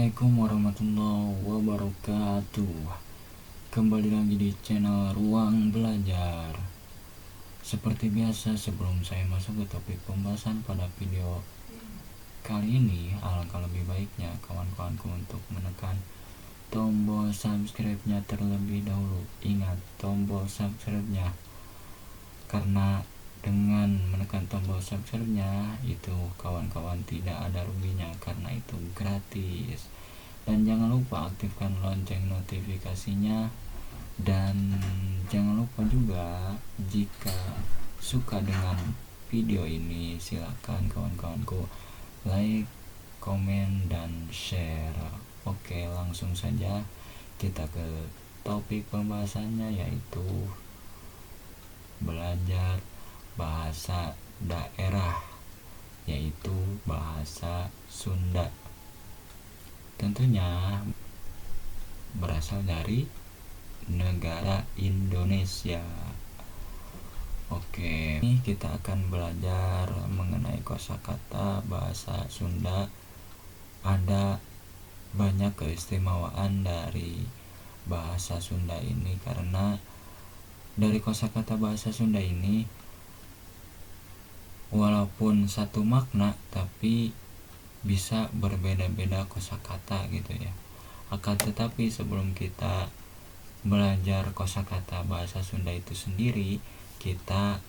Assalamualaikum warahmatullahi wabarakatuh. Kembali lagi di channel Ruang Belajar. Seperti biasa, sebelum saya masuk ke topik pembahasan pada video kali ini, alangkah lebih baiknya kawan-kawanku untuk menekan tombol subscribe-nya terlebih dahulu. Ingat, tombol subscribe-nya, karena dengan menekan tombol subscribe-nya itu kawan-kawan tidak ada ruginya karena itu gratis. Dan jangan lupa aktifkan lonceng notifikasinya, dan jangan lupa juga jika suka dengan video ini silakan kawan-kawanku like, komen, dan share. Oke, langsung saja kita ke topik pembahasannya, yaitu belajar bahasa daerah, yaitu bahasa Sunda. Tentunya berasal dari negara Indonesia. Oke, ini kita akan belajar mengenai kosakata bahasa Sunda. Ada banyak keistimewaan dari bahasa Sunda ini, karena dari kosakata bahasa Sunda ini walaupun satu makna tapi bisa berbeda-beda kosakata gitu ya. Akan tetapi sebelum kita belajar kosakata bahasa Sunda itu sendiri, kita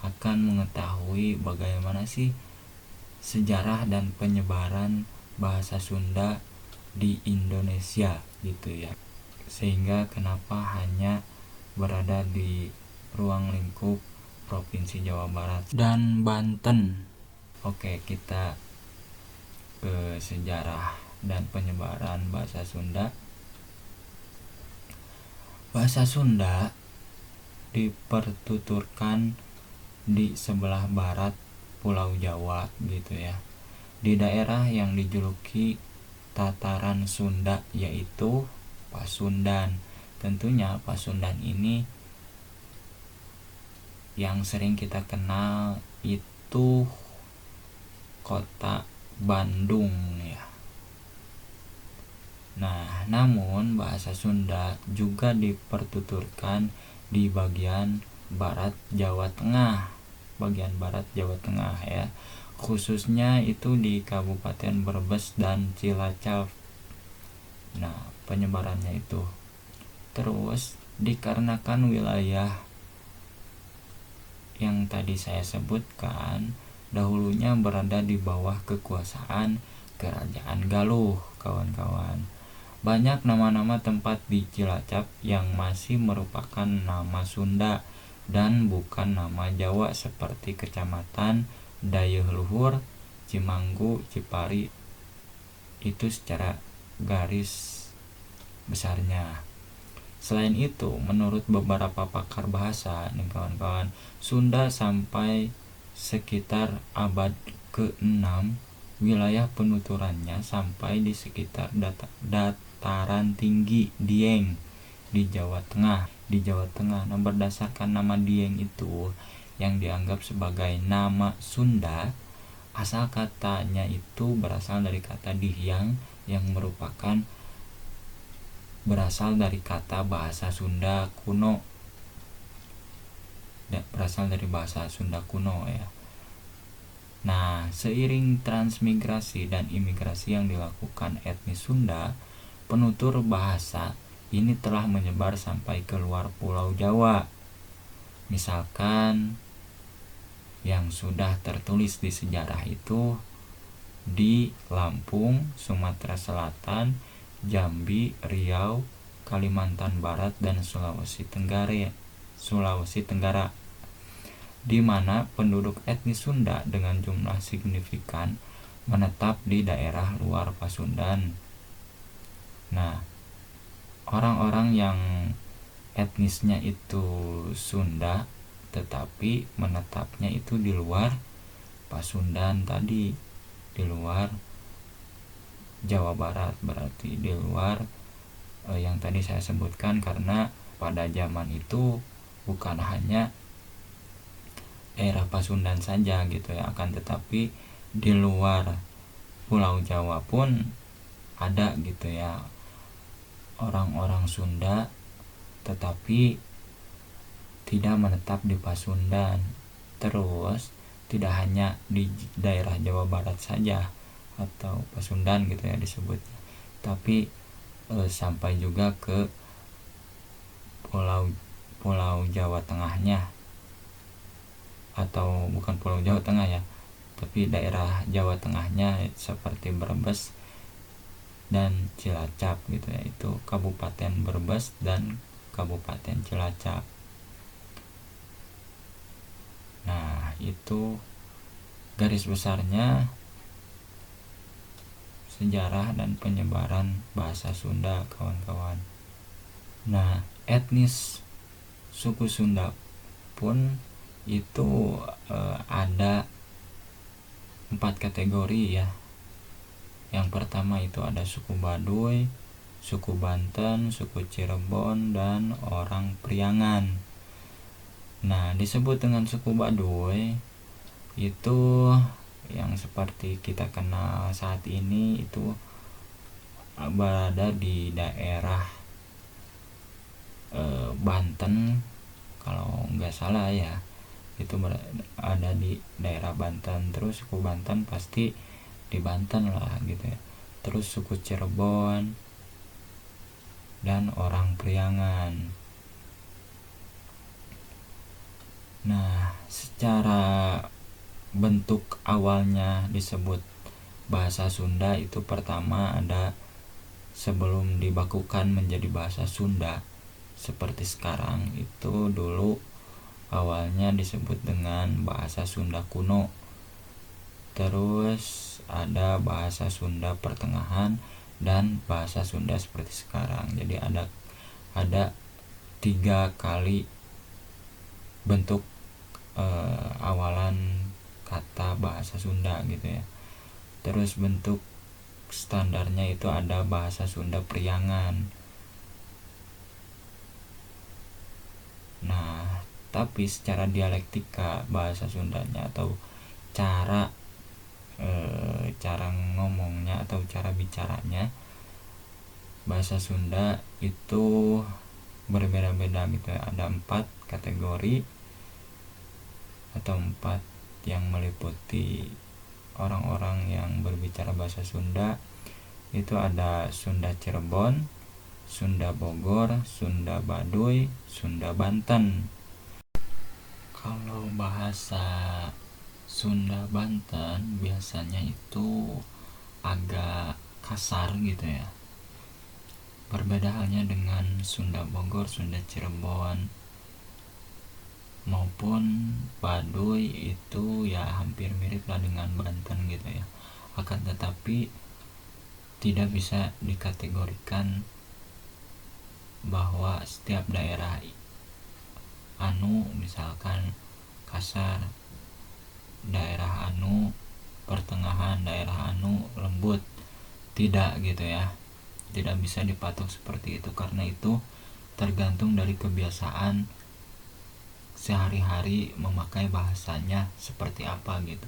akan mengetahui bagaimana sih sejarah dan penyebaran bahasa Sunda di Indonesia gitu ya. Sehingga kenapa hanya berada di ruang lingkup Provinsi Jawa Barat dan Banten. Oke, kita ke sejarah dan penyebaran bahasa Sunda. Bahasa Sunda dipertuturkan di sebelah barat Pulau Jawa gitu ya, di daerah yang dijuluki Tataran Sunda, yaitu Pasundan. Tentunya Pasundan ini yang sering kita kenal itu kota Bandung ya. Nah, namun bahasa Sunda juga dipertuturkan di bagian barat Jawa Tengah, ya, khususnya itu di Kabupaten Brebes dan Cilacap. Nah, penyebarannya itu terus dikarenakan wilayah yang tadi saya sebutkan dahulunya berada di bawah kekuasaan Kerajaan Galuh, kawan-kawan. Banyak nama-nama tempat di Cilacap yang masih merupakan nama Sunda dan bukan nama Jawa, seperti Kecamatan Dayeuh Luhur, Cimanggu, Cipari. Itu secara garis besarnya. Selain itu, menurut beberapa pakar bahasa nih kawan-kawan, Sunda sampai sekitar abad ke-6, wilayah penuturannya sampai di sekitar dataran tinggi Dieng di Jawa Tengah. Nah, berdasarkan nama Dieng itu yang dianggap sebagai nama Sunda, asal katanya itu berasal dari kata dihyang yang merupakan berasal dari kata bahasa Sunda kuno. Ya. Nah, seiring transmigrasi dan imigrasi yang dilakukan etnis Sunda, penutur bahasa ini telah menyebar sampai ke luar Pulau Jawa. Misalkan yang sudah tertulis di sejarah itu di Lampung, Sumatera Selatan, Jambi, Riau, Kalimantan Barat, dan Sulawesi Tenggara, di mana penduduk etnis Sunda dengan jumlah signifikan menetap di daerah luar Pasundan. Nah, orang-orang yang etnisnya itu Sunda tetapi menetapnya itu di luar Pasundan tadi, di luar Jawa Barat, berarti di luar yang tadi saya sebutkan, karena pada zaman itu bukan hanya daerah Pasundan saja gitu ya, akan tetapi di luar Pulau Jawa pun ada gitu ya orang-orang Sunda tetapi tidak menetap di Pasundan. Terus tidak hanya di daerah Jawa Barat saja atau Pasundan gitu ya disebutnya, tapi sampai juga ke pulau Pulau Jawa Tengahnya, atau bukan Pulau Jawa Tengah ya, tapi daerah Jawa Tengahnya seperti Brebes dan Cilacap gitu ya, itu Kabupaten Brebes dan Kabupaten Cilacap. Nah, itu garis besarnya sejarah dan penyebaran bahasa Sunda, kawan-kawan. Nah, etnis suku Sunda pun itu ada 4 kategori ya. Yang pertama itu ada suku Baduy, suku Banten, suku Cirebon, dan orang Priangan. Nah, disebut dengan suku Baduy itu yang seperti kita kenal saat ini itu berada di daerah Banten kalau nggak salah ya, itu ada di daerah Banten. Terus suku Banten pasti di Banten lah gitu ya. Terus suku Cirebon dan orang Priangan. Nah, secara bentuk awalnya disebut bahasa Sunda itu pertama ada sebelum dibakukan menjadi bahasa Sunda seperti sekarang, itu dulu awalnya disebut dengan bahasa Sunda kuno. Terus ada bahasa Sunda pertengahan dan bahasa Sunda seperti sekarang. Jadi ada 3 kali bentuk awalan kata bahasa Sunda gitu ya. Terus bentuk standarnya itu ada bahasa Sunda Priangan. Nah, tapi secara dialektika bahasa Sundanya atau cara ngomongnya atau cara bicaranya, bahasa Sunda itu berbeda-beda gitu ya. Ada 4 kategori atau 4 yang meliputi orang-orang yang berbicara bahasa Sunda. Itu ada Sunda Cirebon, Sunda Bogor, Sunda Baduy, Sunda Banten. Kalau bahasa Sunda Banten biasanya itu agak kasar gitu ya. Berbeda halnya dengan Sunda Bogor, Sunda Cirebon maupun Baduy, itu ya hampir mirip lah dengan Banten gitu ya. Akan tetapi tidak bisa dikategorikan bahwa setiap daerah misalkan kasar, daerah pertengahan, daerah lembut, tidak gitu ya. Tidak bisa dipatok seperti itu, karena itu tergantung dari kebiasaan sehari-hari memakai bahasanya seperti apa gitu.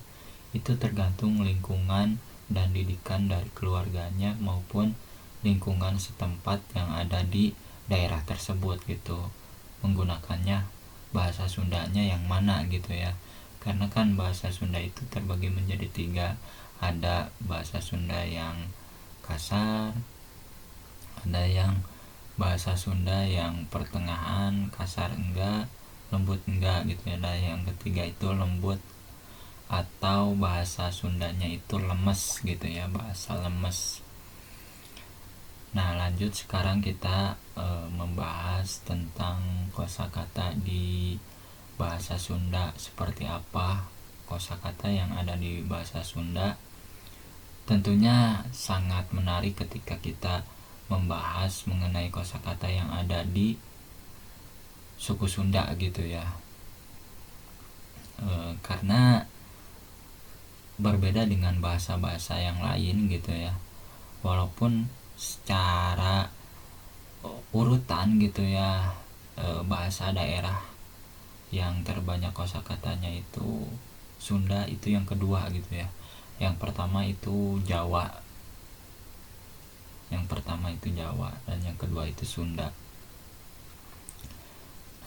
Itu tergantung lingkungan dan didikan dari keluarganya maupun lingkungan setempat yang ada di daerah tersebut gitu, menggunakannya bahasa Sundanya yang mana gitu ya. Karena kan bahasa Sunda itu terbagi menjadi 3. Ada bahasa Sunda yang kasar, ada yang bahasa Sunda yang pertengahan, kasar enggak, lembut enggak gitu ya. Ada yang ketiga itu lembut atau bahasa Sundanya itu lemes gitu ya, bahasa lemes. Nah, lanjut sekarang kita membahas tentang kosakata di bahasa Sunda. Seperti apa kosakata yang ada di bahasa Sunda? Tentunya sangat menarik ketika kita membahas mengenai kosakata yang ada di suku Sunda gitu ya. Karena berbeda dengan bahasa-bahasa yang lain gitu ya. Walaupun secara urutan gitu ya, bahasa daerah yang terbanyak kosakatanya itu Sunda itu yang kedua gitu ya. Yang pertama itu Jawa. itu Jawa, dan yang kedua itu Sunda.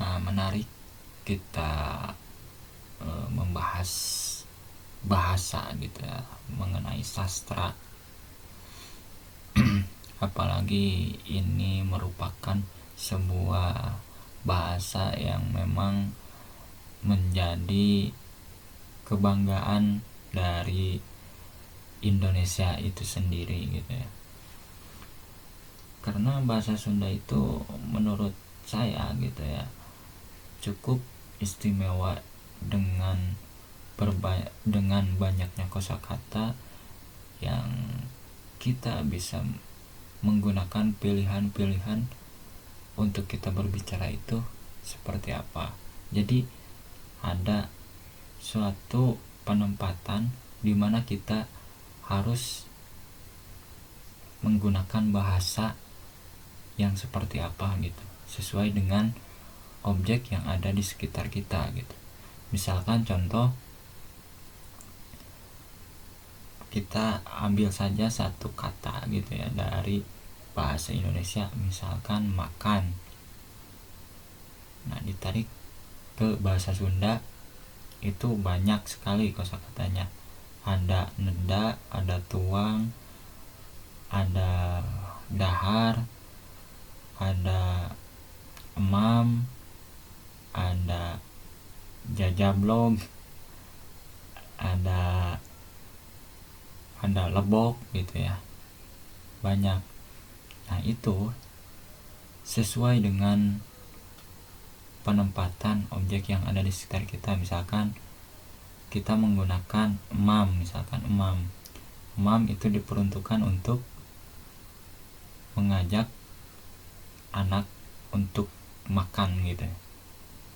Nah, menarik kita membahas bahasa gitu ya, mengenai sastra. Apalagi ini merupakan sebuah bahasa yang memang menjadi kebanggaan dari Indonesia itu sendiri gitu ya. Karena bahasa Sunda itu menurut saya gitu ya cukup istimewa dengan banyaknya kosakata yang kita bisa menggunakan pilihan-pilihan untuk kita berbicara itu seperti apa. Jadi ada suatu penempatan di mana kita harus menggunakan bahasa yang seperti apa gitu, sesuai dengan objek yang ada di sekitar kita gitu. Misalkan contoh, kita ambil saja satu kata gitu ya dari bahasa Indonesia, misalkan makan. Nah, ditarik ke bahasa Sunda itu banyak sekali kosakatanya. Ada neda, ada tuang, ada dahar, ada emam, ada jajablog, ada lebok gitu ya, banyak. Nah, itu sesuai dengan penempatan objek yang ada di sekitar kita. Misalkan kita menggunakan emam, misalkan emam itu diperuntukkan untuk mengajak anak untuk makan gitu.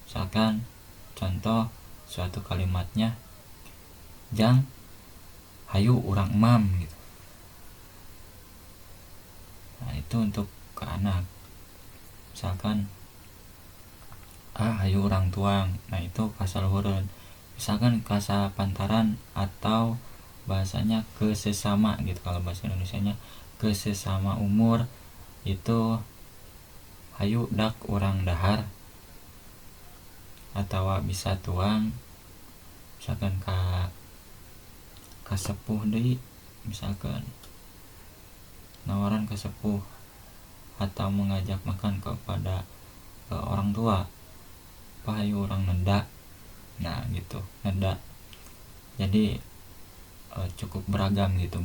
Misalkan contoh suatu kalimatnya, jang hayu urang emam gitu. Nah, itu untuk ke anak. Misalkan hayu urang tuang, nah itu kasaluhureun. Misalkan kasa pantaran atau bahasanya ke sesama gitu, kalau bahasa Indonesianya ke sesama umur itu hayu dak urang dahar, atau bisa tuang. Misalkan ka sepuh deui, misalkan nawaran ke sepuh atau mengajak makan kepada orang tua, pahayu orang neda. Nah gitu, neda. Jadi cukup beragam gitu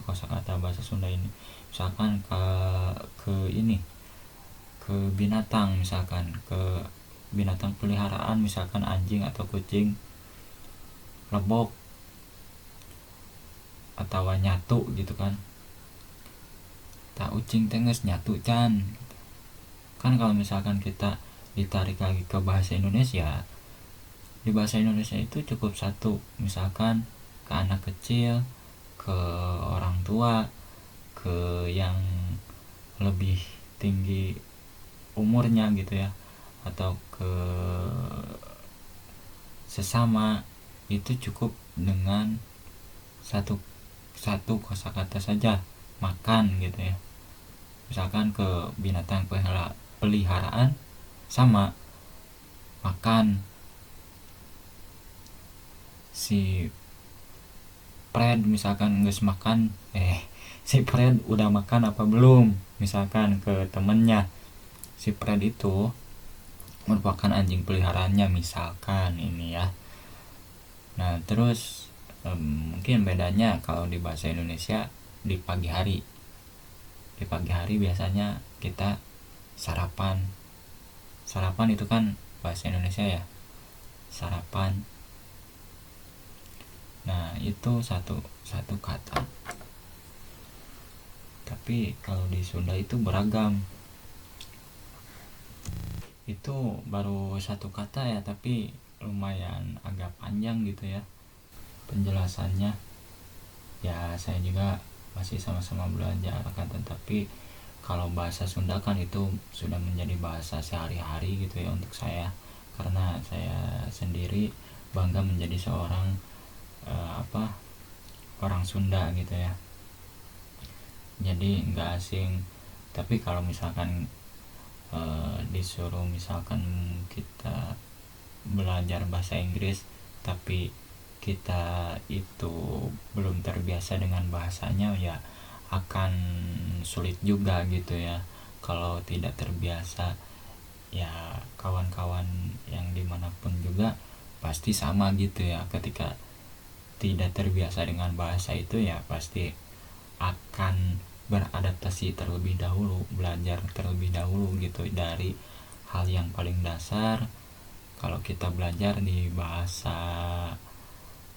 kosakata bahasa Sunda ini. Misalkan ke binatang, misalkan ke binatang peliharaan, misalkan anjing atau kucing, lebok atau nyatu gitu kan. Tak ucing tenges nyatu can. Kan kalau misalkan kita ditarik lagi ke bahasa Indonesia, di bahasa Indonesia itu cukup satu, misalkan ke anak kecil, ke orang tua, ke yang lebih tinggi umurnya gitu ya, atau ke sesama, itu cukup dengan satu kosakata saja, makan gitu ya. Misalkan ke binatang peliharaan sama makan. Si Fred misalkan geus makan, si Fred udah makan apa belum, misalkan ke temennya. Si Fred itu merupakan anjing peliharaannya misalkan ini ya. Nah, terus mungkin bedanya kalau di bahasa Indonesia di pagi hari. Di pagi hari biasanya kita sarapan. Sarapan itu kan bahasa Indonesia ya, sarapan. Nah, itu satu kata. Tapi kalau di Sunda itu beragam. Itu baru satu kata ya, tapi lumayan agak panjang gitu ya penjelasannya. Ya, saya juga masih sama-sama belajar kan, tetapi kalau bahasa Sunda kan itu sudah menjadi bahasa sehari-hari gitu ya untuk saya, karena saya sendiri bangga menjadi seorang orang Sunda gitu ya. jadi nggak asing. Tapi kalau misalkan disuruh misalkan kita belajar bahasa Inggris tapi kita itu belum terbiasa dengan bahasanya, ya akan sulit juga gitu ya. Kalau tidak terbiasa, ya kawan-kawan yang dimanapun juga pasti sama gitu ya. Ketika tidak terbiasa dengan bahasa itu, ya pasti akan beradaptasi terlebih dahulu, belajar terlebih dahulu gitu dari hal yang paling dasar. Kalau kita belajar di bahasa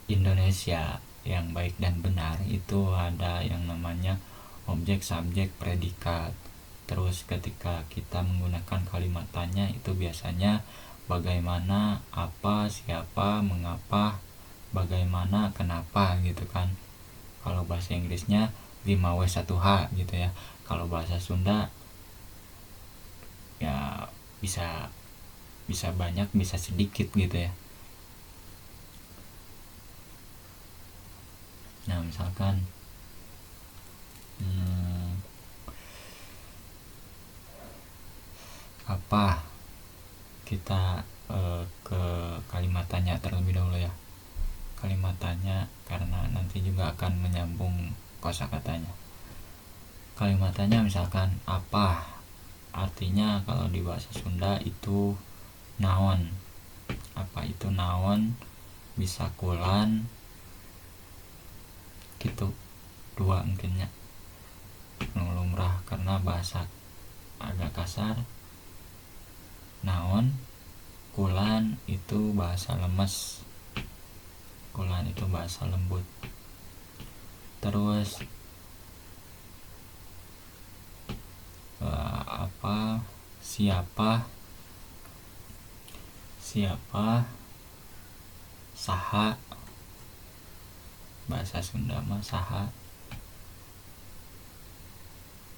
Indonesia yang baik dan benar, itu ada yang namanya objek, subjek, predikat. Terus ketika kita menggunakan kalimat tanya, itu biasanya bagaimana, apa, siapa, mengapa, bagaimana, kenapa gitu kan. Kalau bahasa Inggrisnya 5W1H gitu ya. Kalau bahasa Sunda ya bisa bisa banyak, bisa sedikit gitu ya. Nah misalkan apa, kita ke kalimat tanya terlebih dahulu ya. Kalimat tanya karena nanti juga akan menyambung kosakatanya. Kalimat tanya misalkan apa, artinya kalau di bahasa Sunda itu naon. Apa itu naon, bisa kulan gitu, dua mungkinnya lumrah karena bahasa agak kasar. Naon, kulan itu bahasa lemes, kulan itu bahasa lembut. Terus apa, siapa, saha, bahasa Sunda mah saha.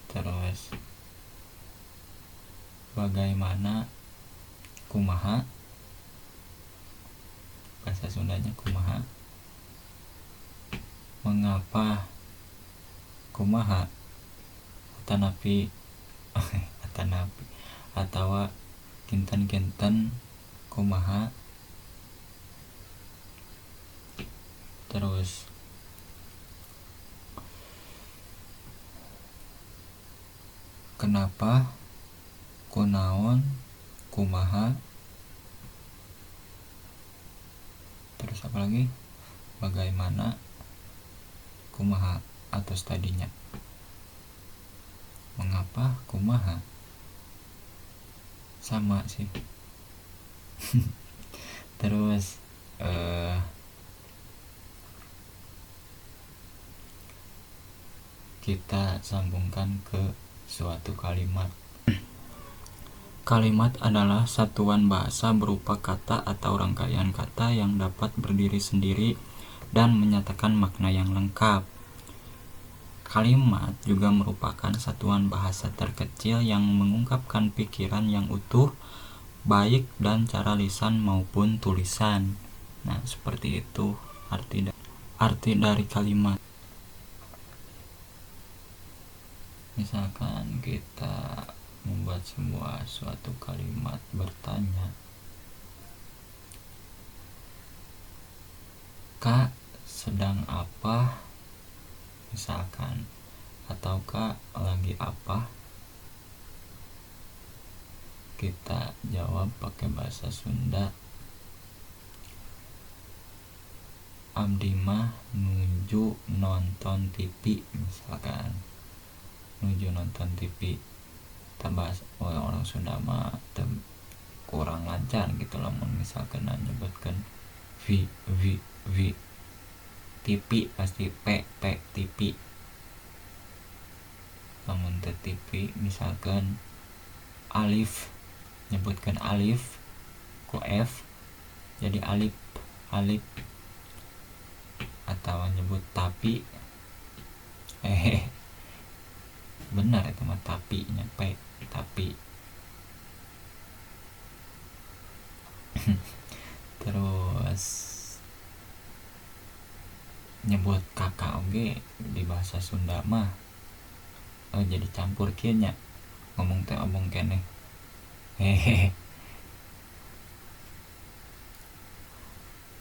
Terus bagaimana, kumaha, bahasa Sundanya kumaha. Mengapa, kumaha, atanapi atanapi atawa kinten-kinten, kumaha. Terus kenapa, kunaon, kumaha. Terus apa lagi, bagaimana, kumaha atau tadinya. Mengapa, kumaha, sama sih. Terus kita sambungkan ke suatu kalimat. Kalimat adalah satuan bahasa berupa kata atau rangkaian kata yang dapat berdiri sendiri dan menyatakan makna yang lengkap. Kalimat juga merupakan satuan bahasa terkecil yang mengungkapkan pikiran yang utuh, baik dan cara lisan maupun tulisan. Nah, seperti itu arti dari kalimat. Misalkan kita membuat sebuah suatu kalimat bertanya, Kak sedang apa, misalkan, atau Kak lagi apa. Kita jawab pakai bahasa Sunda, abdi mah nuju nonton TV, misalkan nuju nonton TV. Bahas orang Sunda mah kurang lancar gitu loh, misalkan nyebutkan v TV pasti p TV. Namun TV misalkan alif, nyebutkan alif ku f jadi alif atau nyebut tapi benar itu mah tapi nya p tapi. Terus nyebut kakak oge di bahasa Sunda mah jadi campur kieu ngomong teh omong keneh hehehe.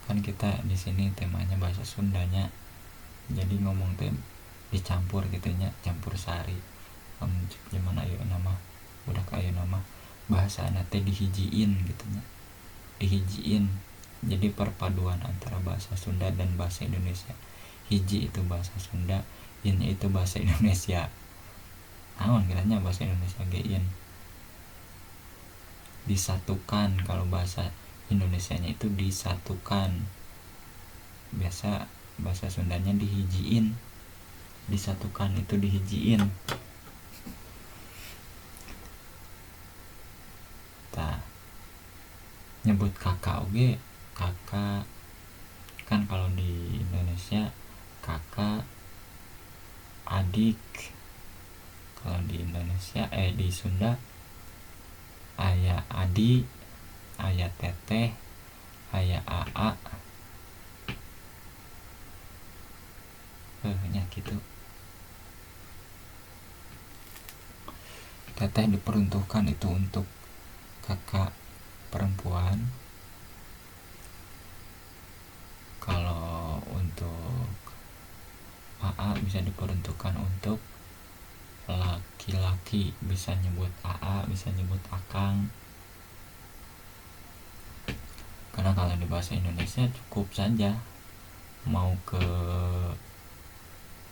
Kan kita di sini temanya bahasa Sundanya, jadi ngomong teh dicampur gitunya, campur sari. Zaman ayeuna mah budak ayeuna mah bahasana teh dihijiin gitunya, dihijiin. Jadi perpaduan antara bahasa Sunda dan bahasa Indonesia. Hiji itu bahasa Sunda, in itu bahasa Indonesia. Naon kiranya bahasa Indonesia ge in. Disatukan, kalau bahasa Indonesianya itu disatukan. Biasa bahasa Sundanya dihijiin, disatukan itu dihijiin. Tah, nyebut kakak oge, kakak kan kalau di Indonesia kakak, adik. Kalau di Indonesia di Sunda aya adi, aya teteh, aya aa. Nya gitu. Teteh diperuntukkan itu untuk kakak perempuan. Kalau untuk aa bisa diperuntukkan untuk laki-laki, bisa nyebut aa, bisa nyebut akang. Karena kalau di bahasa Indonesia cukup saja mau ke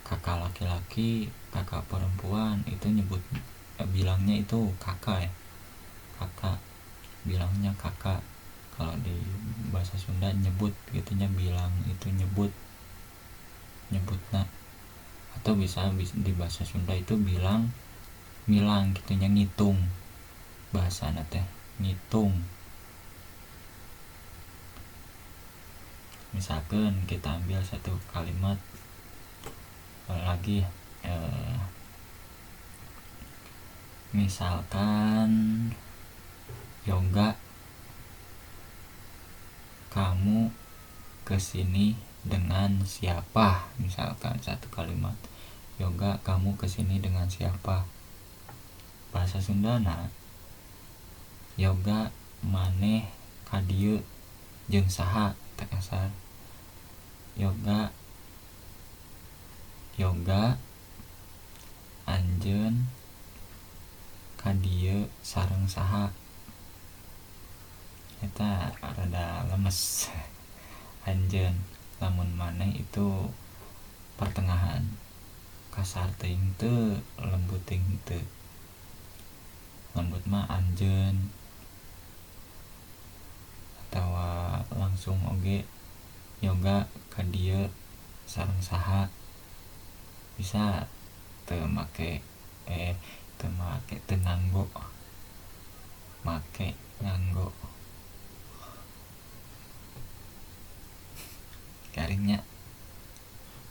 kakak laki-laki, kakak perempuan itu nyebut bilangnya itu kakak ya, kakak, bilangnya kakak. Kalau di bahasa Sunda nyebut gitunya, bilang itu nyebut, nyebutna. Atau bisa di bahasa Sunda itu bilang, milang gitunya, ngitung. Bahasana teh ngitung. Misalkan kita ambil satu kalimat lagi, misalkan Yoga, kamu kesini dengan siapa? Misalkan satu kalimat, Yoga, kamu kesini dengan siapa? Bahasa Sundana, Yoga maneh ka dieu jeung saha, teh kasar. Yoga anjeun ka dieu sareng saha. Eta rada lemes. Anjeun, lamun maneh itu pertengahan, kasar teuing teu, lembut teuing teu. Lembut mah anjeun, atawa langsung oge, Yoga ka dieu sareng saha. Bisa teu make teu nganggo, make nganggo. Garingnya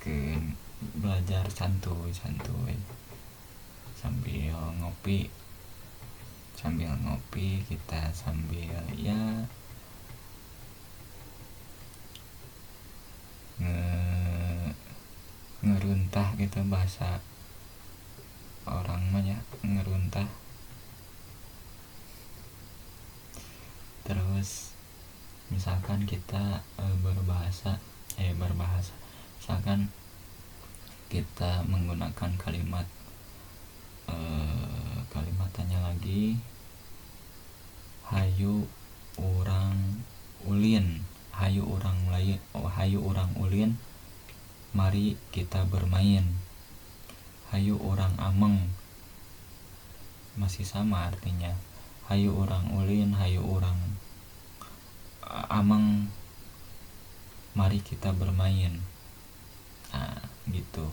ke belajar santuy sambil ngopi kita sambil ya ngeruntah gitu, bahasa orang mah ya, ngeruntah. Terus misalkan kita berbahasa, misalkan kita menggunakan kalimat, kalimatannya lagi, hayu urang ulin, hayu urang ulin, mari kita bermain. Hayu urang ameng, masih sama artinya. Hayu urang ulin, hayu urang ameng, mari kita bermain. Nah, gitu.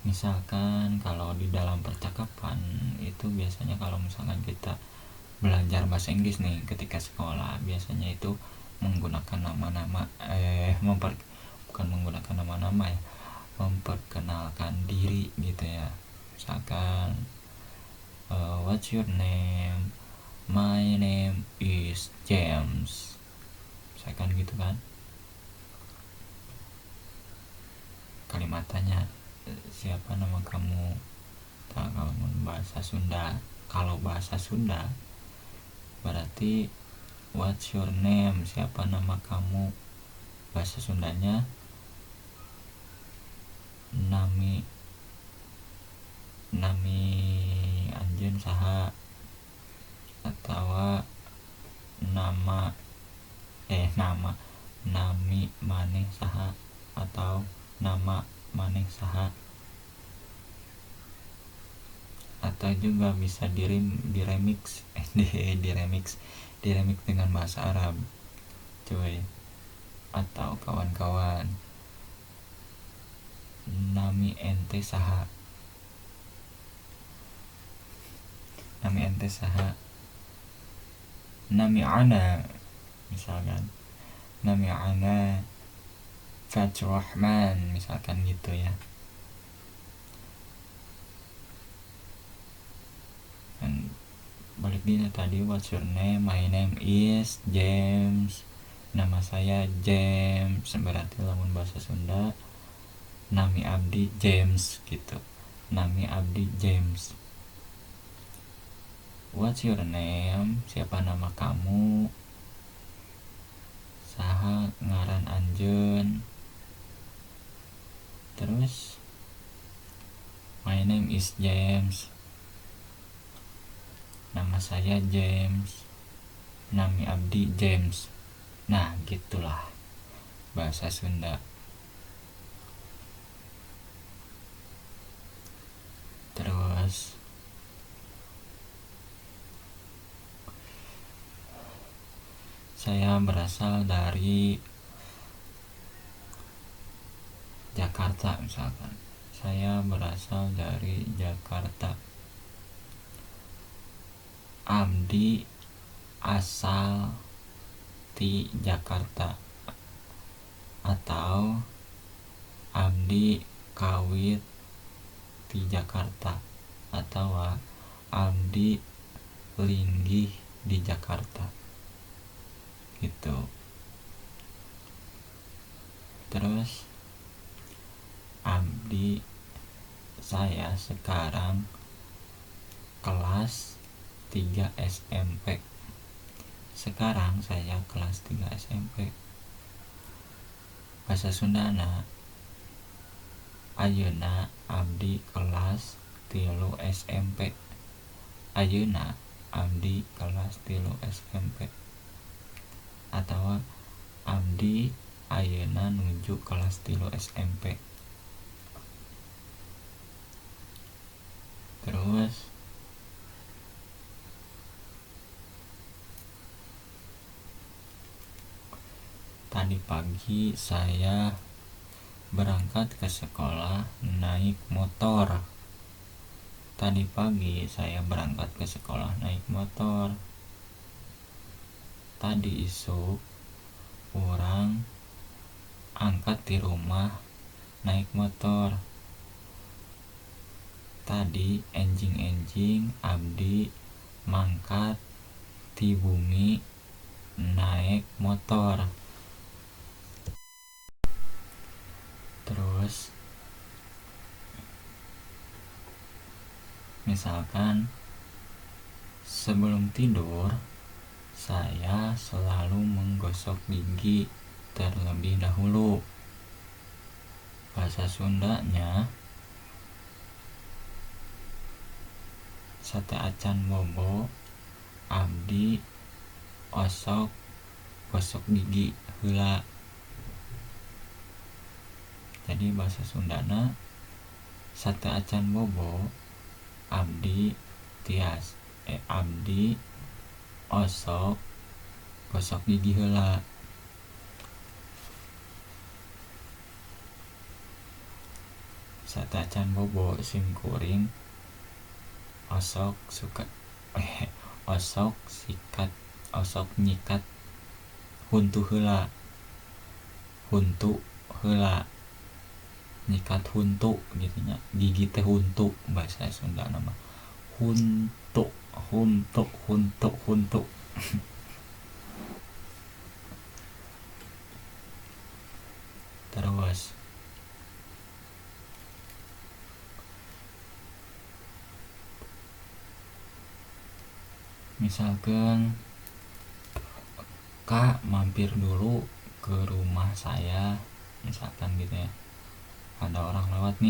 Misalkan kalau di dalam percakapan itu biasanya kalau misalkan kita belajar bahasa Inggris nih ketika sekolah, biasanya itu menggunakan nama-nama, bukan menggunakan nama-nama ya, memperkenalkan diri gitu ya. Misalkan what's your name? My name is James. Misalkan gitu kan. Kalimatannya siapa nama kamu. Kalau bahasa Sunda, berarti what's your name, siapa nama kamu. Bahasa Sundanya nami anjeun saha, atau nama nami maneh saha, atau nama maneh saha. Atau juga bisa diremix dengan bahasa Arab cuy. Atau kawan-kawan, nami ente saha, nami ana, misalkan nami ana Fathurrahman, misalkan gitu ya. Dan balik dina tadi, what's your name, my name is James, nama saya James. Berarti lamun bahasa Sunda nami abdi James gitu, nami abdi James. What's your name, siapa nama kamu, saha ngaran anjeun. Terus my name is James, nama saya James, nami abdi James. Nah gitulah bahasa Sunda. Terus saya berasal dari Jakarta, misalkan saya berasal dari Jakarta, abdi asal ti Jakarta, atau abdi kawit di Jakarta, atau abdi linggih di Jakarta gitu. Terus abdi saya sekarang kelas 3 SMP. Sekarang saya kelas 3 SMP. Bahasa Sundana ayeuna abdi kelas 3 SMP. Ayeuna abdi kelas 3 SMP. Atau abdi ayeuna nuju kelas 3 SMP. Terus tadi pagi saya berangkat ke sekolah naik motor. Tadi pagi saya berangkat ke sekolah naik motor. Tadi isuk orang angkat di rumah naik motor. Tadi enjing-enjing abdi mangkat di bumi naik motor. Terus misalkan sebelum tidur saya selalu menggosok gigi terlebih dahulu. Bahasa Sundanya sate acan bobo abdi osok gosok gigi heula. Jadi bahasa Sundana sate acan bobo abdi abdi osok gosok gigi heula. Sate acan bobo simkuring osok nyikat huntu heula nyikat huntu gitu nya. Gigi teh huntu bahasa Sunda nama huntu. Terus Misalkan Kak mampir dulu ke rumah saya, misalkan gitu ya. Ada orang lewat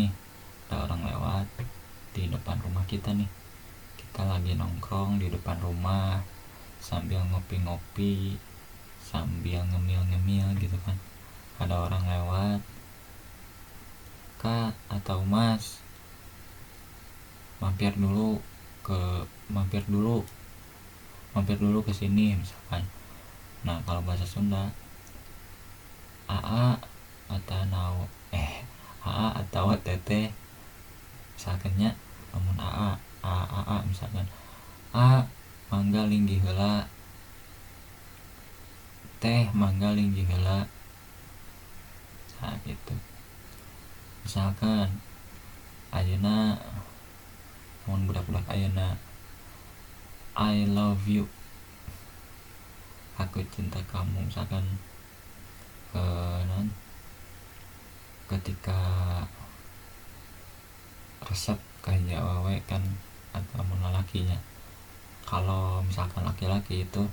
di depan rumah kita nih. Kita lagi nongkrong di depan rumah sambil ngopi-ngopi, sambil ngemil-ngemil gitu kan. Ada orang lewat, Kak atau Mas, mampir dulu ke mampir dulu ke sini misalkan. Nah, kalau bahasa Sunda, AA atau nau AA atau teteh misalkannya. Namun AA misalkan, mangga linggih heula, teh mangga linggih heula. Nah gitu. Misalkan ayeuna mun budak-budak ayeuna, I love you, aku cinta kamu, misalkan ketika resep kayak awewe kan, atau mun lalakinya. Kalau misalkan laki-laki itu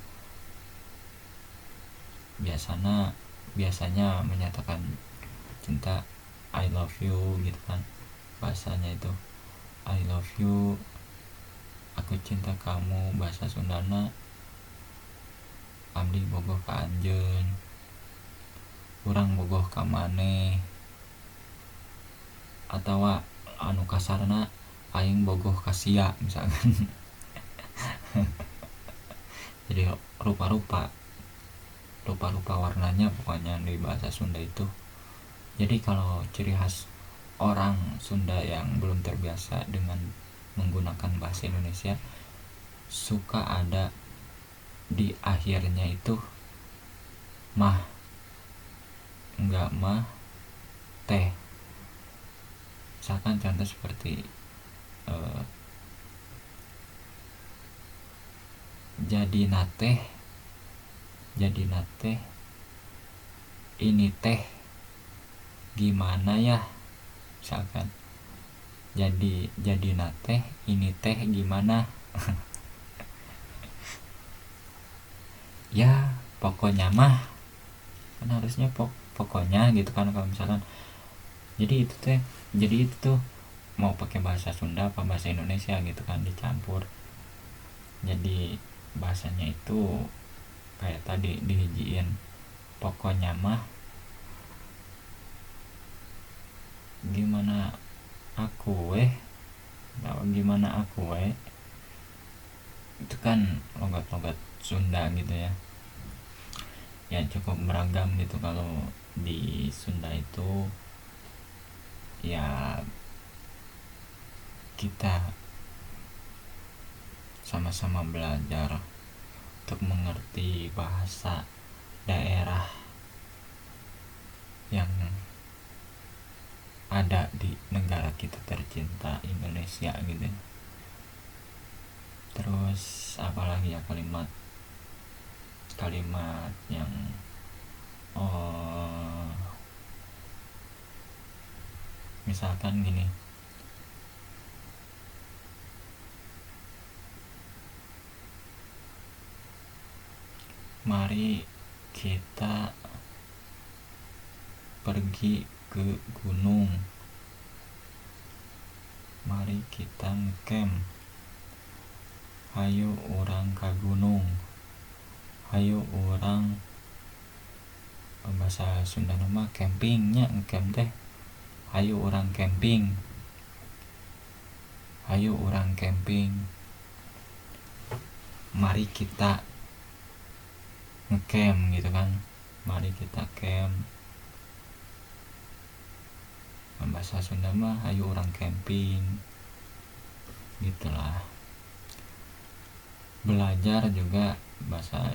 biasanya menyatakan cinta, I love you gitu kan. Bahasanya itu I love you, aku cinta kamu. Bahasa Sundana, abdi bogoh ka anjeun, urang bogoh ka maneh, atawa anu kasarna aing bogoh ka sia misalkan. Jadi rupa-rupa warnanya pokoknya di bahasa Sunda itu. Jadi kalau ciri khas orang Sunda yang belum terbiasa dengan menggunakan bahasa Indonesia, suka ada di akhirnya itu mah, enggak mah, teh. Misalkan contoh seperti jadi nate ini teh gimana ya, misalkan jadi nate ini teh gimana. Ya pokoknya mah kan harusnya pokoknya gitu kan kalau misalkan. Jadi itu tuh mau pakai bahasa Sunda apa bahasa Indonesia gitu kan, dicampur. Jadi bahasanya itu kayak tadi dihijiin, pokoknya mah gimana aku gimana aku itu kan logat-logat Sunda gitu ya. Ya cukup beragam gitu kalau di Sunda itu. Ya kita sama-sama belajar untuk mengerti bahasa daerah yang ada di negara kita tercinta Indonesia gitu. Terus apalagi ya kalimat yang misalkan gini, mari kita pergi ke gunung, mari kita ngecamp, hayu orang ke gunung, hayu orang, bahasa Sunda nama campingnya ngecamp teh, hayu orang camping, mari kita ngecamp gitu kan, mari kita camp. Bahasa Sunda mah hayu orang camping gitulah. Belajar juga bahasa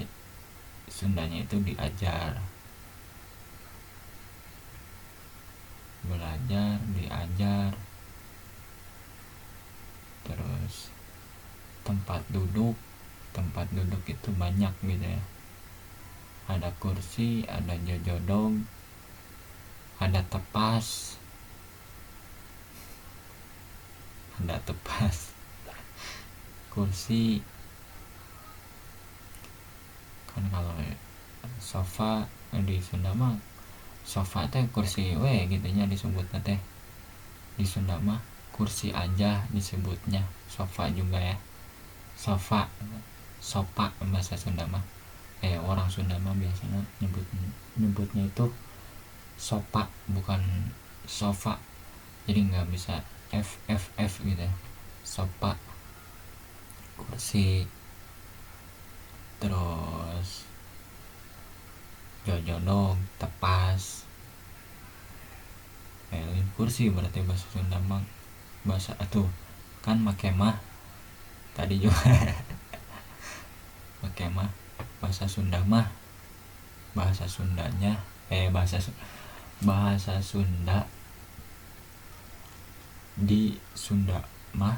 Sundanya itu diajar, terus tempat duduk itu banyak gitu ya. Ada kursi, ada jojodog, ada tepas kursi, kan. Kalau sofa di Sunda mah sofa teh kursi we gitunya disebutnya teh. Di Sunda mah kursi aja disebutnya, sofa juga ya, sofa, sopa bahasa Sunda mah. Orang Sunda mah biasanya nyebutnya itu sopa bukan sofa, jadi nggak bisa f gitu ya. Sopa kursi, terus jojodong tepas, lain kursi berarti bahasa Sunda mah. Bahasa atuh kan makemah tadi juga makemah bahasa Sunda mah, bahasa Sundanya bahasa Sunda di Sunda mah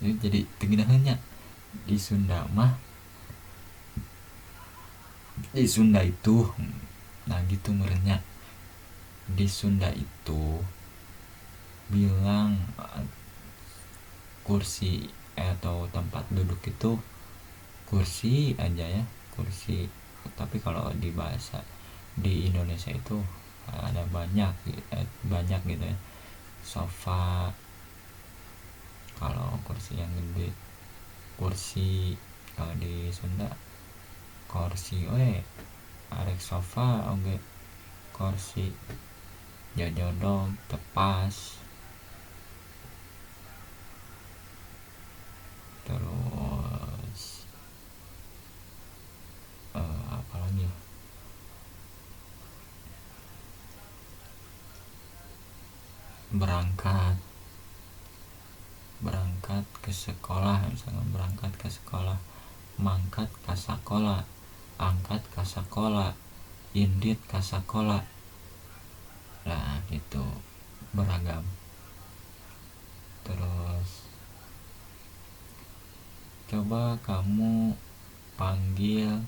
jadi tingginya di Sunda mah, di Sunda itu. Nah gitu merenya, di Sunda itu bilang kursi atau tempat duduk itu kursi aja ya, kursi. Tapi kalau di bahasa di Indonesia itu ada banyak gitu ya. Sofa kalau kursi yang gede, kursi kalau di Sunda kursi arek sofa oke, kursi jojodong tepas, terus apa lagi, berangkat ke sekolah, misalnya berangkat ke sekolah, mangkat ke sekolah, angkat ke sekolah, indit ke sekolah. Nah gitu, beragam. Terus coba kamu panggil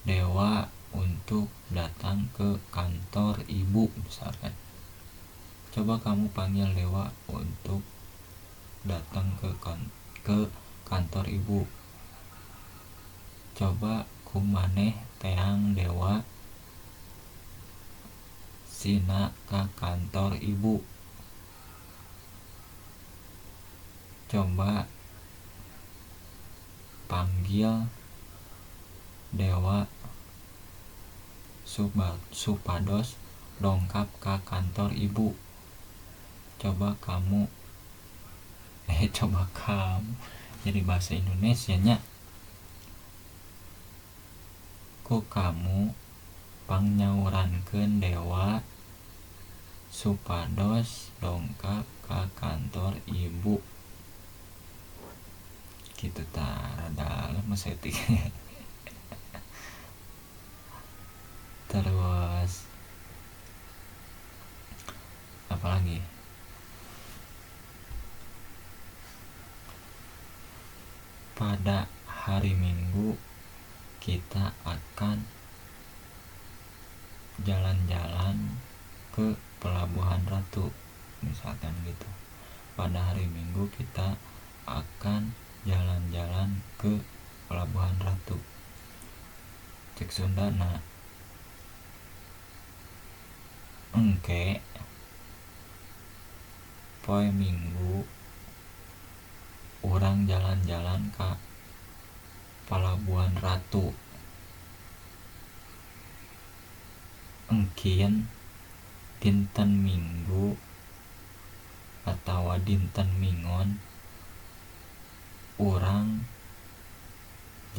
Dewa untuk datang ke kantor ibu misalkan. Coba kamu panggil Dewa untuk datang ke kantor ibu. Coba kumaneh teang Dewa sina ka kantor ibu. Coba panggil Dewa supados dongkap ke kantor ibu. Coba kamu jadi bahasa Indonesia nya. Ku kamu pangnyauraneun Dewa supados dongkap ke kantor ibu. Gitu rada lemes etiknya. Terus apalagi, pada hari Minggu kita akan jalan-jalan ke Pelabuhan Ratu misalkan gitu. Pada hari Minggu kita akan jalan-jalan ke Pelabuhan Ratu. Cek Sundana engke poe Minggu orang jalan-jalan ke Pelabuhan Ratu. Engkin dinten Minggu atau dinten Mingon orang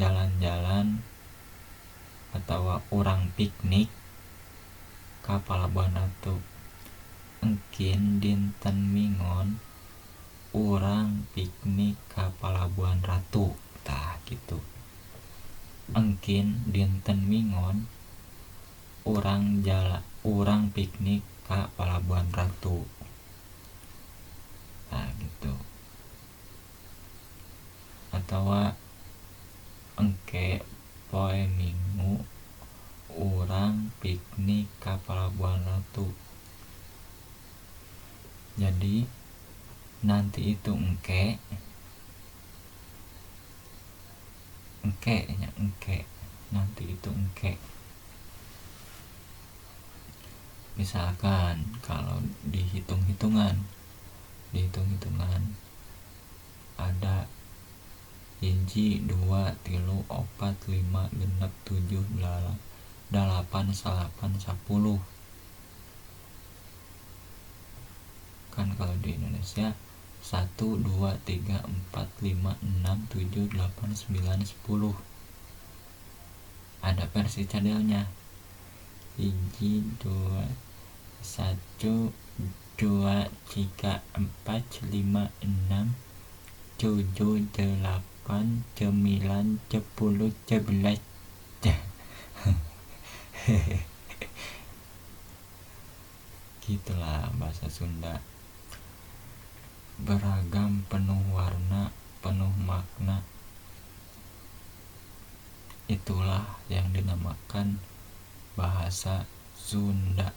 jalan-jalan atau orang piknik ke Pelabuhan Ratu. Engkin dinten Mingon orang piknik ke Pelabuhan Ratu. Tah gitu. Engkin dinten Mingon orang piknik ke Pelabuhan Ratu. Nah gitu. Atau engke poe Minggu orang piknik ke Pelabuhan Ratu. Jadi nanti itu engke engke nya engke, nanti itu engke. Misalkan kalau dihitung-hitungan ada hiji 2 3 4 5 6 7 8 9 10. Kan kalau di Indonesia 1 2 3 4 5 6 7 8 9 10. Ada versi cadelnya hiji 2 1 2 3 4 5 6 7 8 9 10 11. Gitulah bahasa Sunda, beragam, penuh warna, penuh makna. Itulah yang dinamakan bahasa Sunda,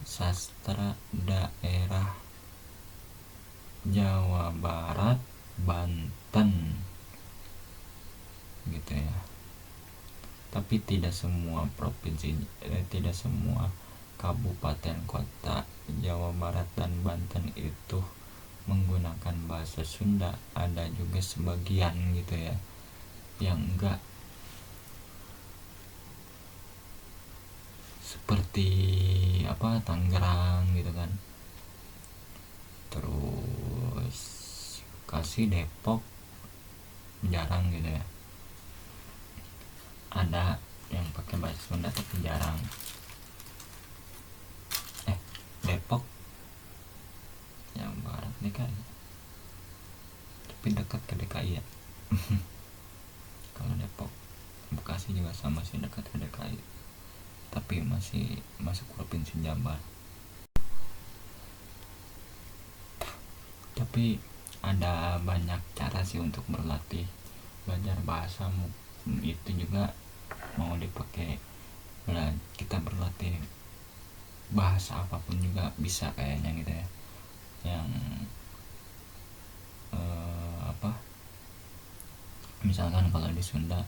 sastra daerah Jawa Barat, Banten gitu ya. Tapi tidak semua provinsi, tidak semua kabupaten kota Jawa Barat dan Banten itu menggunakan bahasa Sunda. Ada juga sebagian gitu ya yang enggak, seperti Tangerang gitu kan, terus Bekasi, Depok jarang gitu ya, ada yang pakai bahasa Sunda tapi jarang. Depok yang barat DKI, tapi dekat ke DKI ya. Kalau Depok, Bekasi juga sama sih, dekat ke DKI, tapi masih masuk provinsi Jabar. Tapi ada banyak cara sih untuk berlatih belajar bahasa. Itu juga mau dipakai kita berlatih bahasa apapun juga bisa kayaknya gitu ya. Yang misalkan kalau di Sunda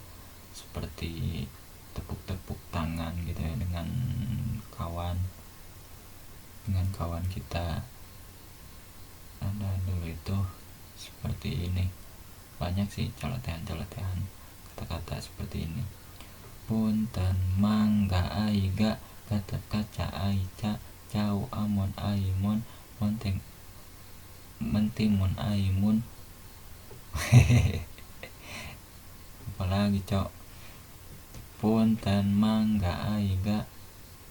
seperti tepuk-tepuk tangan gitu ya dengan kawan kita. Ada dulu itu seperti ini, banyak sih celotehan kata-kata seperti ini. Punten mangga aiga kata kaca aica cau amon aimon monteng mentimun aimun. Apalagi cok, punten mangga aiga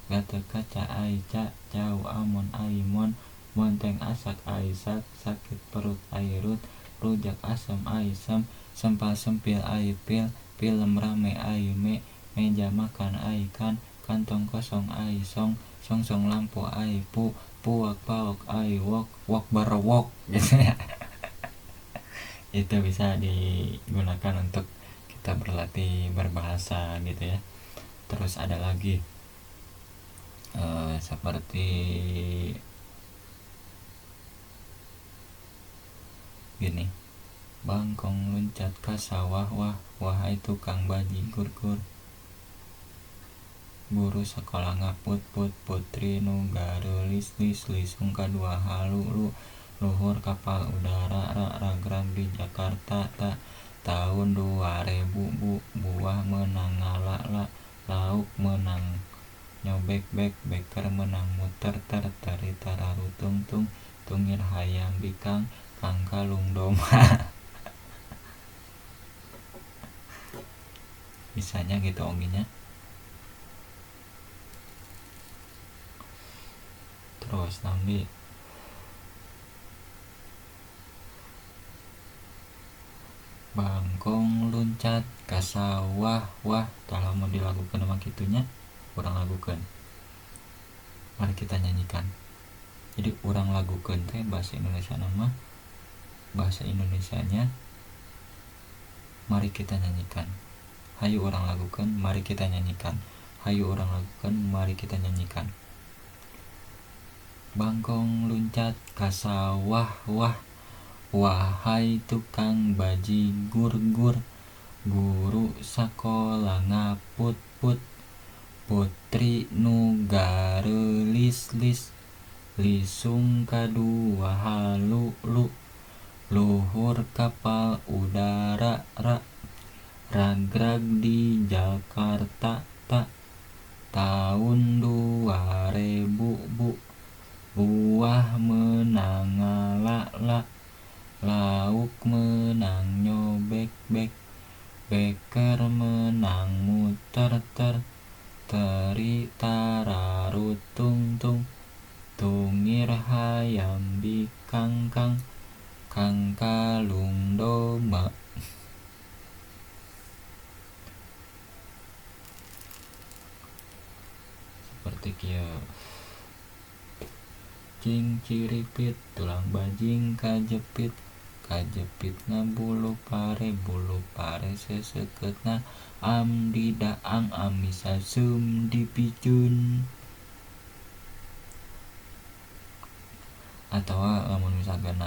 kata kaca aica cau amon aimon monteng asak aisak sakit perut airut rujak asam aisam sempal sempil aipil film rame aime meja makan aikan kantong kosong aisong songsong lampu aipu puak pauk aiwok wok barowok gitu ya. Itu bisa digunakan untuk kita berlatih berbahasa gitu ya. Terus ada lagi seperti gini, bangkong loncat ke sawah wah wahai tukang baji gur guru sekolah ngaput putri nu garelis lisung kadua halu luhur kapal udara ragrag di Jakarta tahun 2000 buah menang ngala lauk menang nyobek beker menang muter tari tararu tung tungir hayam bikang kalung doma. Bisanya gitu onginya. Terus nanti bangkong loncat ka sawah wah, kalau mau dilakukan sama gitunya kurang lakukan, mari kita nyanyikan. Jadi orang lakukan teh bahasa Indonesia nama bahasa Indonesianya mari kita nyanyikan. Hayu orang lakukan mari kita nyanyikan. Hayu orang lakukan mari kita nyanyikan. Bangkong loncat ka sawah wah wahai tukang baji gur Guru sakola ngaput-put, putri nu gareulis-lis, lisung kadua halu-lu, luhur kapal udara ra, ragrag di Jakarta ta, tahun 2000 bu, buah menang ngalala, lauk menang nyobek-bek, beker menang muter-ter, teri tararut tung-tung, tungir hayam bikangkang, kang kalung domba. Seperti kia. Cing ciripit, tulang bajing kajepit, kajepitna bulu pare seseketna amdi daang amisa sum dipicun. Atau misalkan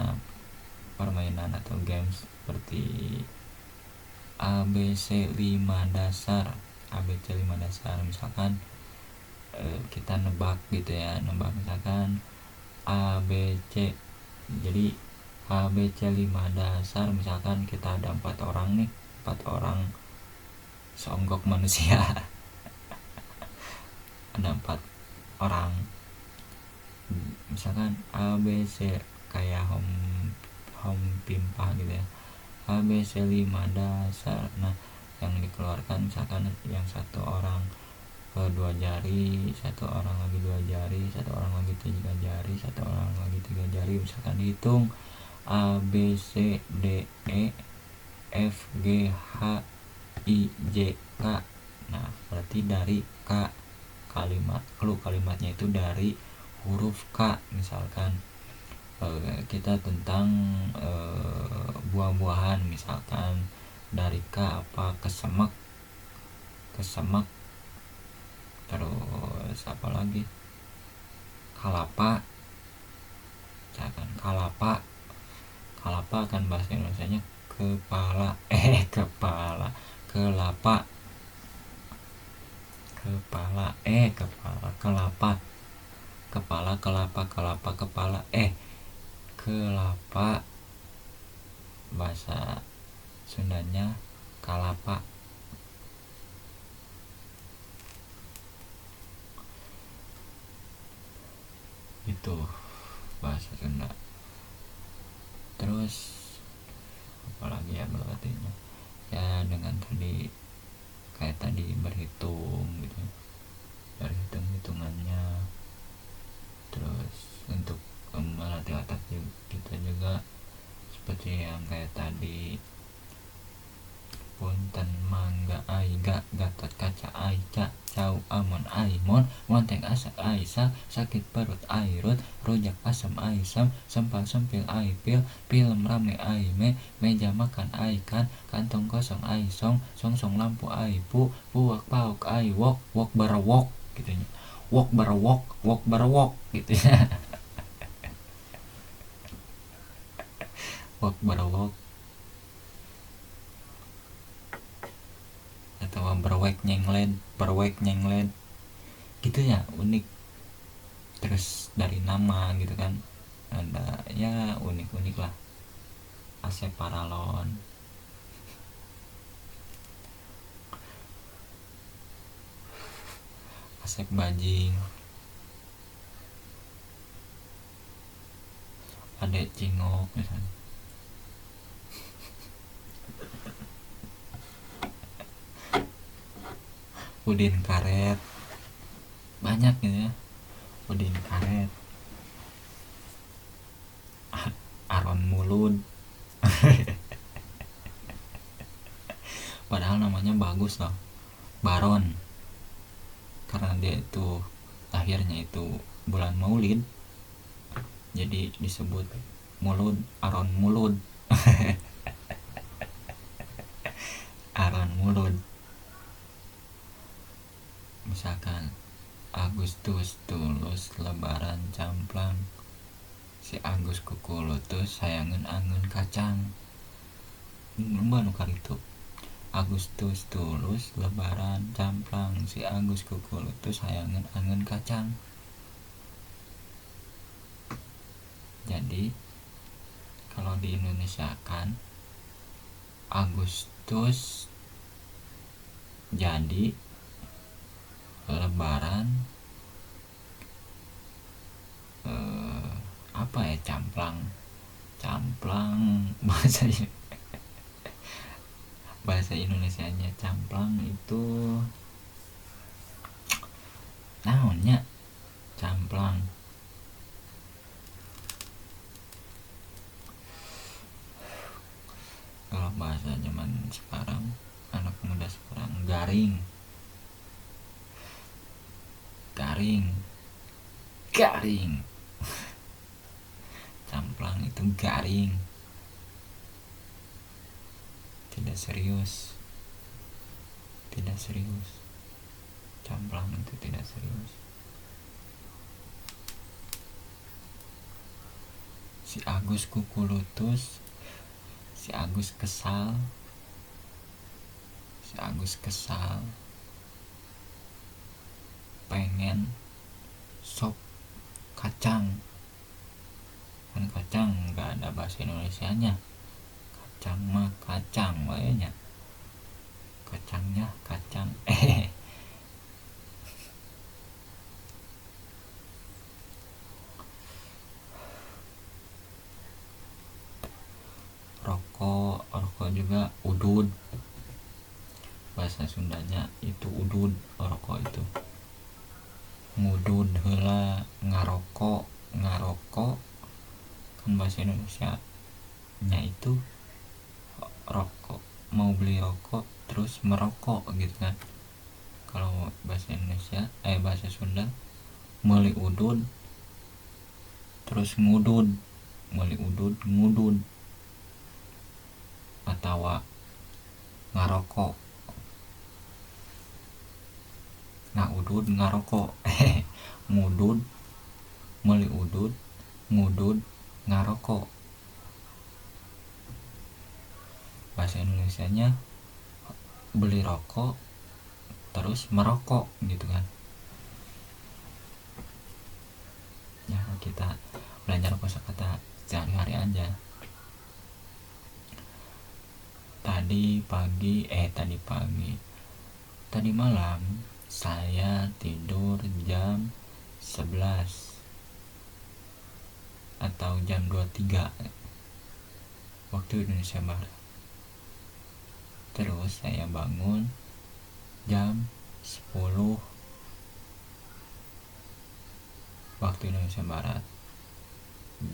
permainan atau games seperti ABC 5 dasar. ABC 5 dasar misalkan kita nebak gitu ya, nebak misalkan ABC. Jadi ABC 5 dasar, misalkan kita ada 4 orang nih, 4 orang seonggok manusia. Ada 4 orang, misalkan ABC kayak home pimpah gitu ya, ABC 5 dasar. Nah, yang dikeluarkan misalkan yang satu orang 2 jari, satu orang lagi 2 jari, satu orang lagi 3 jari, satu orang lagi 3 jari, misalkan dihitung A B C D E F G H I J K. Nah, berarti dari K, kalimatnya itu dari huruf K. Misalkan kita tentang buah-buahan, misalkan dari K apa, kesemek, terus apa lagi, kalapa, misalkan kalapa kan bahasa Indonesianya kepala, kepala, kelapa, kelapa, kepala, kepala, kelapa, bahasa Sundanya kalapa. Itu bahasa Sunda. Terus apalagi ya berartinya ya, dengan tadi kayak tadi berhitung gitu, dari hitungannya. Terus untuk melatih otak kita juga seperti yang kayak tadi, punten mangga ai gatot kaca ai cau amon ai mon, monteng asak ai sakit perut ai rut, rujak asam ai sempal sempil ai film rame ai meja makan ai kantong kosong ai song lampu ai puak pauk ai wok barawok gitu ya, wok barawok gitu ya. Wok barawok atau berwek nyenglen gitu ya, unik. Terus dari nama gitu kan ada ya unik lah, Asep Paralon, Asep Bajing, Adek Cingok misalnya. Udin Karet, banyak gitu ya, Udin Karet, Aron Mulud. Padahal namanya bagus loh, Baron, karena dia itu lahirnya itu bulan Maulid, jadi disebut Mulud, Aron Mulud. Aron Mulud. Misalkan Agustus Tulus Lebaran Camplang, si Agus Kukulutus sayangan angun kacang, lumba nukar itu Agustus tulus lebaran camplang, si Agus kukulutus hayangan angen kacang. Jadi kalau di Indonesia kan Agustus jadi lebaran apa ya, camplang bahasa Indonesianya camplang itu naonnya camplang. Kalau bahasa zaman sekarang, anak muda sekarang, garing camplang itu garing, tidak serius. Camplang itu tidak serius. Si Agus kukulutus, si Agus kesal pengen sop kacang. Kan kacang nggak ada bahasa Indonesianya, kacang mah kacang wayanya, kacangnya kacang. Rokok juga udud, bahasa Sundanya itu udud. Rokok itu ngudud heula, ngarokok kan bahasa Indonesia nya itu rokok, mau beli rokok terus merokok gitu kan. Kalau bahasa Indonesia bahasa Sunda meuli udud terus ngudud, meuli udud ngudud, atau ngarokok ngaudud ngarokok. Ngudud meuli udud ngudud ngarokok. Bahasa Indonesianya beli rokok terus merokok gitu kan. Ya kita belajar kosakata sehari-hari aja. Tadi malam saya tidur jam 11 atau jam 23 waktu Indonesia Barat. Terus saya bangun jam 10 waktu Indonesia Barat,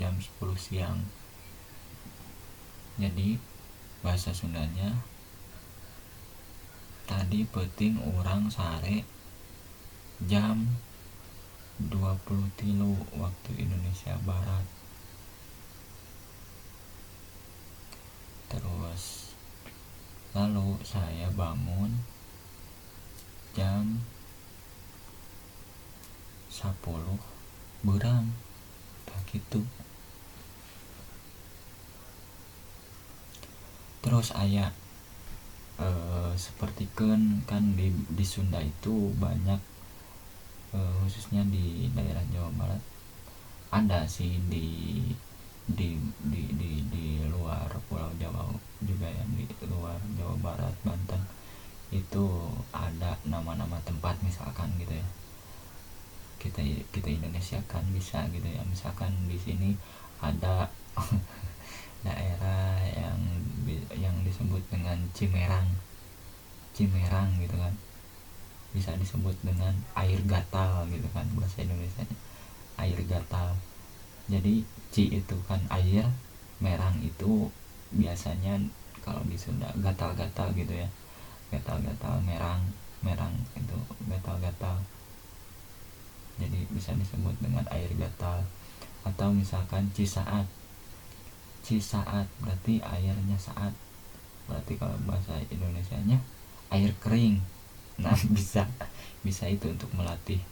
jam 10 siang. Jadi bahasa Sundanya tadi penting orang sare jam 23 waktu Indonesia Barat. Terus lalu saya bangun jam 10 berang gitu. Terus aya seperti kan di Sunda itu banyak, khususnya di daerah Jawa Barat, ada sih di luar Pulau Jawa juga ya, di luar Jawa Barat, Banten itu ada nama-nama tempat misalkan gitu ya, kita Indonesia kan bisa gitu ya. Misalkan di sini ada daerah yang disebut dengan Cimerang gitu kan, bisa disebut dengan air gatal gitu kan bahasa Indonesia, air gatal. Jadi Ci itu kan air, Merang itu biasanya kalau di Sunda gatal-gatal gitu ya, gatal-gatal, merang itu gatal-gatal, jadi bisa disebut dengan air gatal. Atau misalkan Cisaat berarti airnya saat, berarti kalau bahasa Indonesianya air kering. Nah bisa itu untuk melatih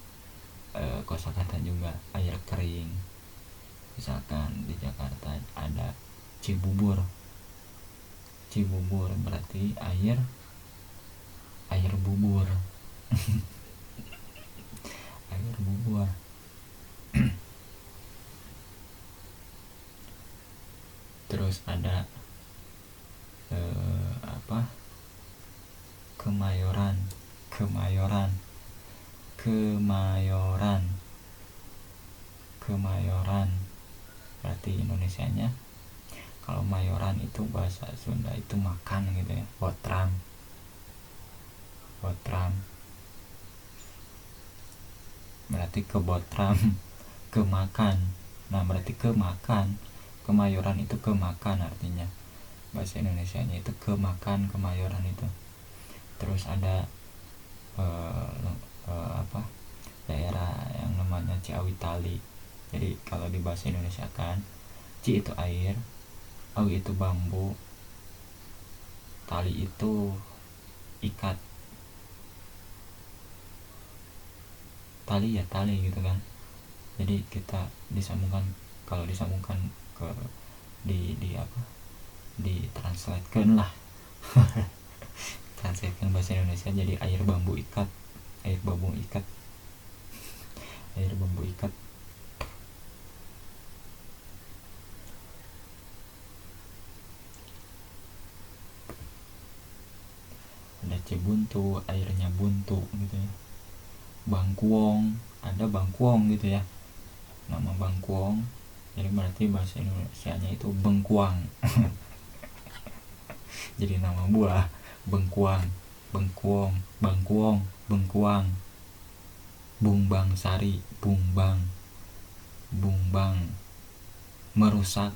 kosakata juga, air kering. Misalkan di Jakarta ada Cibubur berarti air air bubur. Air bubur. Terus ada apa, Kemayoran. Kemayoran. Kemayoran. Kemayoran berarti Indonesianya, kalau mayoran itu bahasa Sunda itu makan gitu ya, botram. Botram berarti kebotram, kemakan. Nah berarti kemakan, kemayoran itu kemakan artinya, bahasa Indonesianya itu kemakan, kemayoran itu. Terus ada apa, daerah yang namanya Ciawi Tali. Jadi kalau di bahasa Indonesia kan, Ci itu air, Awi itu bambu, Tali itu ikat. Tali ya tali gitu kan. Jadi kita disambungkan, kalau disambungkan ke di apa, ditranslatekan lah. Translatekan bahasa Indonesia jadi air bambu ikat. Air bambu ikat. Air bambu ikat. Ada Cibuntu, airnya buntu gitu ya. Bangkuong, ada Bangkuong gitu ya, nama Bangkuong. Jadi berarti bahasa Indonesianya itu bengkuang. Jadi nama buah bengkuang, bengkuong, bangkuong, bengkuang. Bungbang Sari, bungbang, bungbang. Merusak,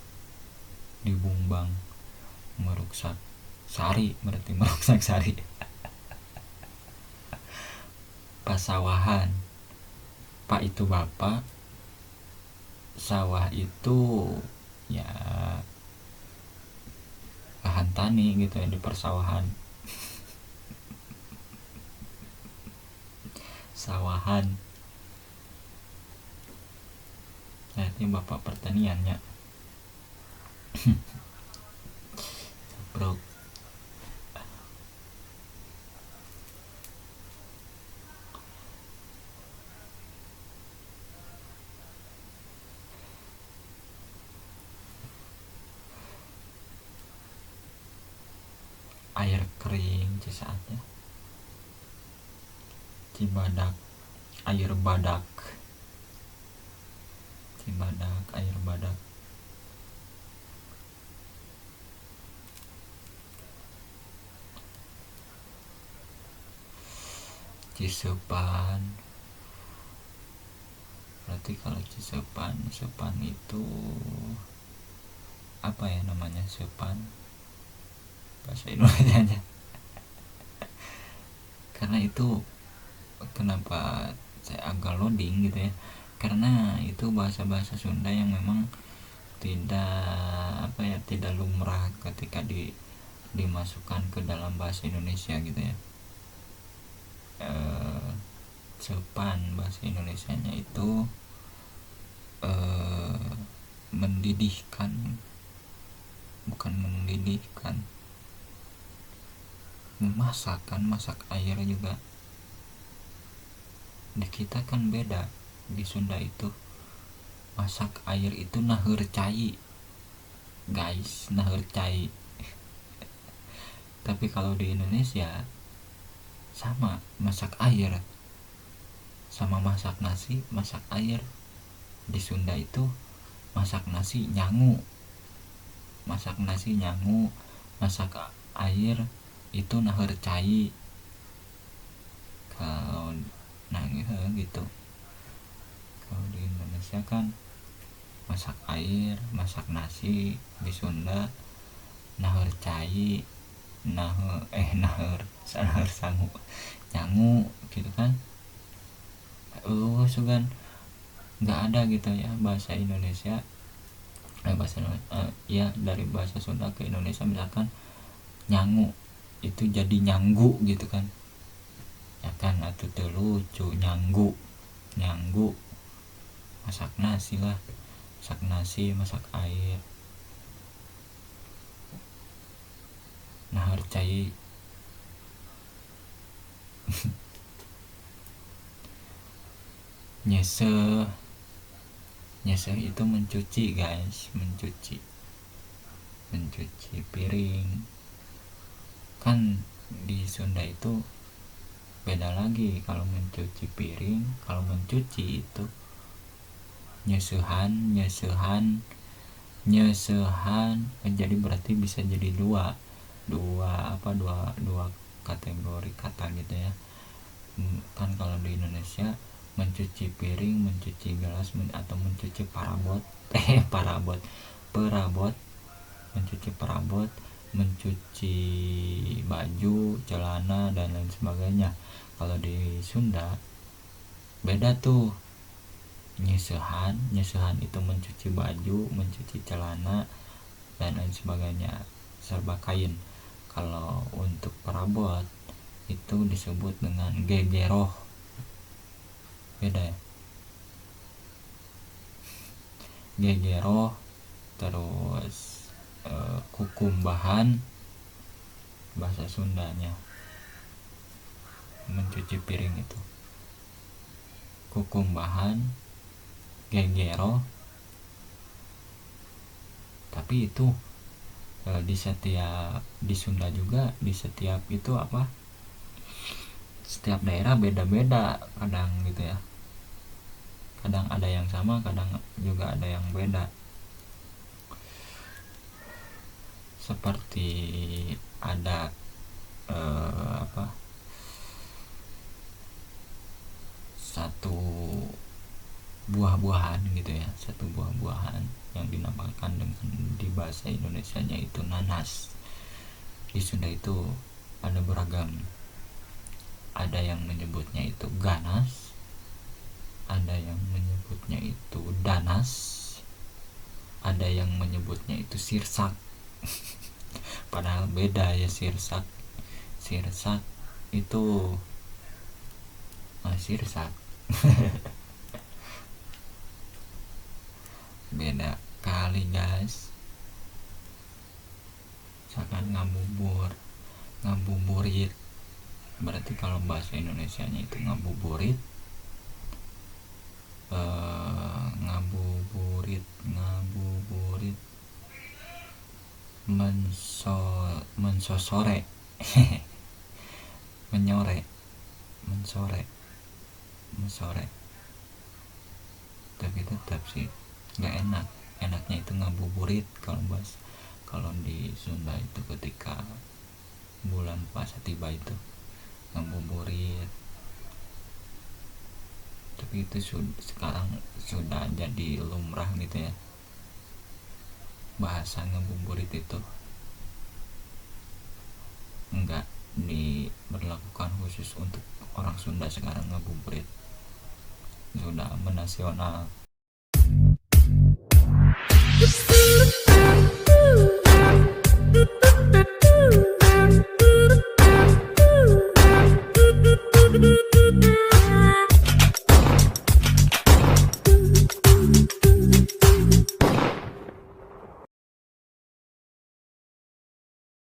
di bungbang, merusak. Sari berarti merusak sari. Pasawahan, pak itu bapak, sawah itu ya lahan tani gitu ya, di persawahan. Sawahan, nah ini bapak pertaniannya. Bro, air kering cisaatnya. Cibadak, air badak. Cibadak, air badak. Cisepan, berarti kalau Cisepan, sepan itu apa ya namanya, sepan bahasa Indonesia. Karena itu kenapa saya agak loading gitu ya, karena itu bahasa-bahasa Sunda yang memang tidak apa ya, tidak lumrah ketika dimasukkan ke dalam bahasa Indonesia gitu ya. Sepan bahasa Indonesianya itu mendidihkan, bukan mendidihkan, memasak kan, masak air juga. Di kita kan beda, di Sunda itu masak air itu naheur cai guys, naheur cai. Tapi kalau di Indonesia sama, masak air sama masak nasi, masak air. Di Sunda itu masak nasi nyangu, masak nasi nyangu, masak air itu naheur cai. Kalau gitu, kalau di Indonesia kan masak air, masak nasi. Di Sunda naheur cai, naheur sangu, nyangu gitu kan. Sugan nggak ada gitu ya bahasa Indonesia, ya dari bahasa Sunda ke Indonesia, misalkan nyangu itu jadi nyanggu gitu kan ya kan, atau lucu nyanggu, nyanggu. Masak nasi lah, masak nasi, masak air. Nahar cai, Nyeseh itu mencuci guys, mencuci piring. Kan di Sunda itu beda lagi. Kalau mencuci piring, kalau mencuci itu nyesehan, jadi berarti bisa jadi dua kategori kata gitu ya. Kan kalau di Indonesia mencuci piring, mencuci gelas, atau mencuci perabot, mencuci perabot, mencuci baju, celana, dan lain sebagainya. Kalau di Sunda beda tuh. Nyesehan itu mencuci baju, mencuci celana, dan lain sebagainya, serba kain. Kalau untuk perabot itu disebut dengan gegeroh. Beda ya. Gegeroh. Terus kukumbahan bahasa Sundanya. Mencuci piring itu kukumbahan, gegeroh. Tapi itu di Sunda juga, di setiap itu setiap daerah beda-beda kadang gitu ya. Kadang ada yang sama, kadang juga ada yang beda. Seperti ada satu buah-buahan gitu ya, satu buah-buahan yang dinamakan dengan di bahasa Indonesianya itu nanas. Di Sunda itu ada beragam. Ada yang menyebutnya itu ganas, ada yang menyebutnya itu danas, ada yang menyebutnya itu sirsak. Padahal beda ya. Sirsak itu sirsak beda kali guys. Misalkan ngabuburit, berarti kalau bahasa Indonesianya itu ngabuburit. Ngabuburit mensosore mensore. Tapi tetap sih nggak enak. Enaknya itu ngabuburit kalau di Sunda itu ketika bulan puasa tiba itu ngabuburit. Tapi itu sekarang sudah jadi lumrah gitu ya, bahasa ngabuburit itu enggak diberlakukan khusus untuk orang Sunda. Sekarang ngabuburit sudah menasional.